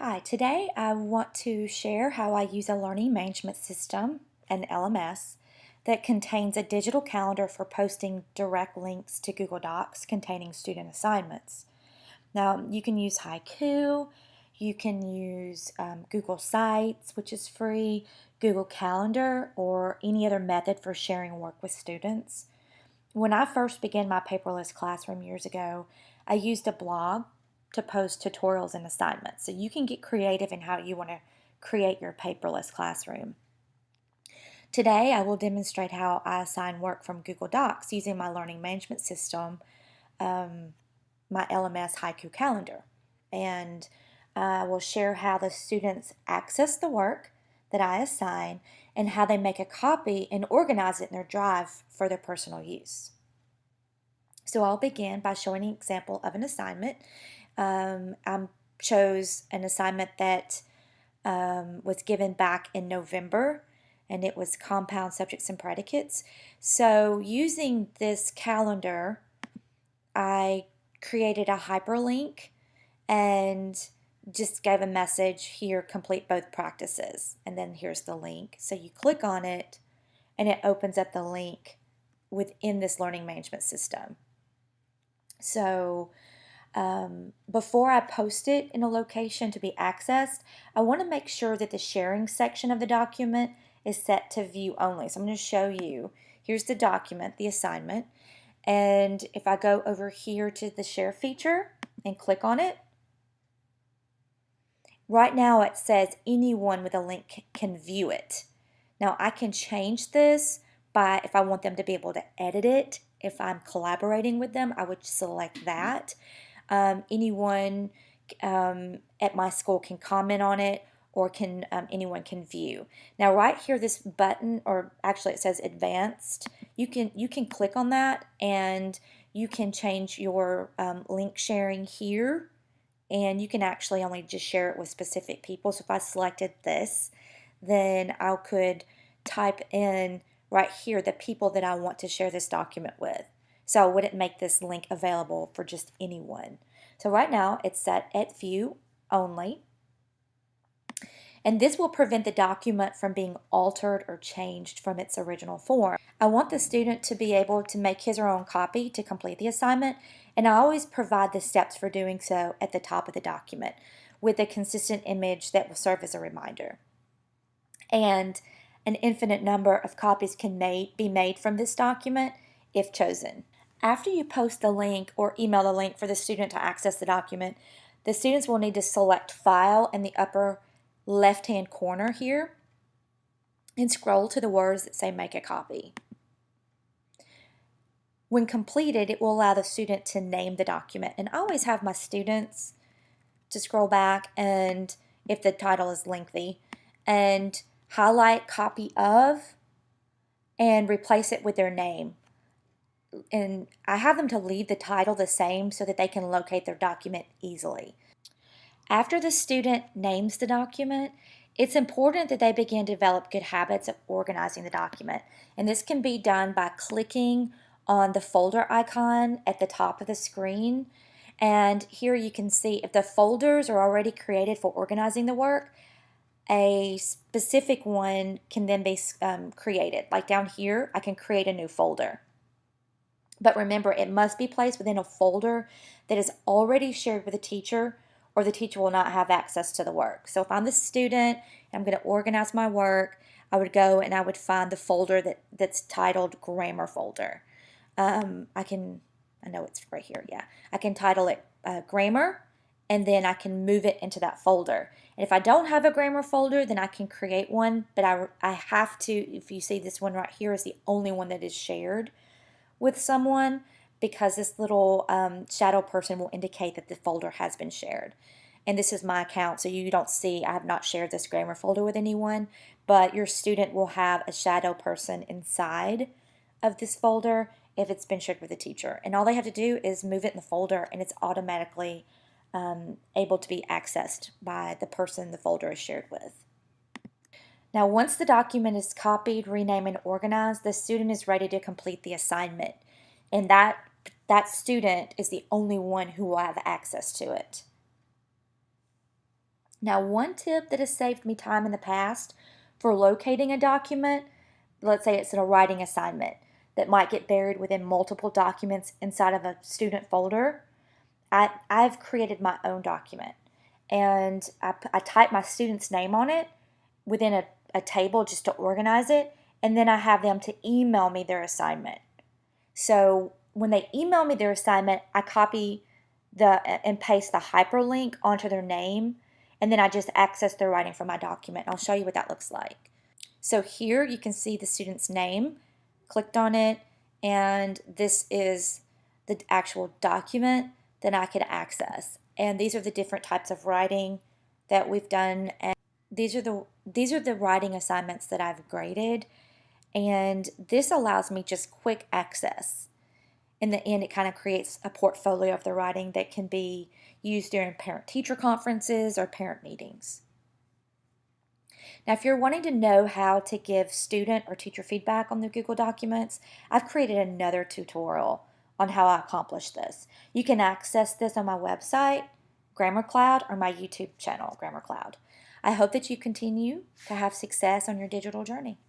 Hi, today I want to share how I use a learning management system, an LMS, that contains a digital calendar for posting direct links to Google Docs containing student assignments. Now, you can use Haiku, you can use Google Sites, which is free, Google Calendar, or any other method for sharing work with students. When I first began my paperless classroom years ago, I used a blog to post tutorials and assignments. So you can get creative in how you want to create your paperless classroom. Today, I will demonstrate how I assign work from Google Docs using my learning management system, my LMS Haiku calendar. And I will share how the students access the work that I assign and how they make a copy and organize it in their drive for their personal use. So I'll begin by showing an example of an assignment. I chose an assignment that was given back in November, and it was compound subjects and predicates. So using this calendar, I created a hyperlink and just gave a message here, complete both practices. And then here's the link. So you click on it, and it opens up the link within this learning management system. So before I post it in a location to be accessed, I want to make sure that the sharing section of the document is set to view only. So I'm going to show you. Here's the document, the assignment. And if I go over here to the share feature and click on it, right now it says anyone with a link can view it. Now I can change this by if I want them to be able to edit it. If I'm collaborating with them, I would select that. Anyone at my school can comment on it, or can anyone can view. Now right here, this button, or actually it says advanced, you can click on that and you can change your link sharing here, and you can actually only just share it with specific people. So if I selected this, then I could type in right here the people that I want to share this document with. So I wouldn't make this link available for just anyone. So right now it's set at view only. And this will prevent the document from being altered or changed from its original form. I want the student to be able to make his or her own copy to complete the assignment, and I always provide the steps for doing so at the top of the document with a consistent image that will serve as a reminder. And an infinite number of copies can be made from this document if chosen. After you post the link or email the link for the student to access the document, the students will need to select File in the upper left-hand corner here and scroll to the words that say Make a Copy. When completed, it will allow the student to name the document. And I always have my students to scroll back, and if the title is lengthy, and highlight Copy Of and replace it with their name. And I have them to leave the title the same so that they can locate their document easily. After the student names the document, it's important that they begin to develop good habits of organizing the document. And this can be done by clicking on the folder icon at the top of the screen. And here you can see if the folders are already created for organizing the work, a specific one can then be created. Like down here, I can create a new folder. But remember, it must be placed within a folder that is already shared with the teacher, or the teacher will not have access to the work. So if I'm the student and I'm going to organize my work, I would go and I would find the folder that's titled Grammar Folder. I know it's right here, yeah. I can title it Grammar, and then I can move it into that folder. And if I don't have a grammar folder, then I can create one, but I have to, if you see this one right here is the only one that is shared with someone, because this little shadow person will indicate that the folder has been shared. And this is my account, so you don't see, I have not shared this grammar folder with anyone, but your student will have a shadow person inside of this folder if it's been shared with a teacher. And all they have to do is move it in the folder, and it's automatically able to be accessed by the person the folder is shared with. Now, once the document is copied, renamed, and organized, the student is ready to complete the assignment. And that student is the only one who will have access to it. Now, one tip that has saved me time in the past for locating a document, let's say it's in a writing assignment that might get buried within multiple documents inside of a student folder, I've created my own document, and I type my student's name on it within a table just to organize it, and then I have them to email me their assignment. So when they email me their assignment, I copy and paste the hyperlink onto their name, and then I just access their writing from my document. I'll show you what that looks like. So here you can see the student's name, clicked on it, and this is the actual document that I could access. And these are the different types of writing that we've done. And these are the writing assignments that I've graded, and this allows me just quick access. In the end, it kind of creates a portfolio of the writing that can be used during parent-teacher conferences or parent meetings. Now, if you're wanting to know how to give student or teacher feedback on the Google Documents, I've created another tutorial on how I accomplish this. You can access this on my website, Grammar Cloud, or my YouTube channel, Grammar Cloud. I hope that you continue to have success on your digital journey.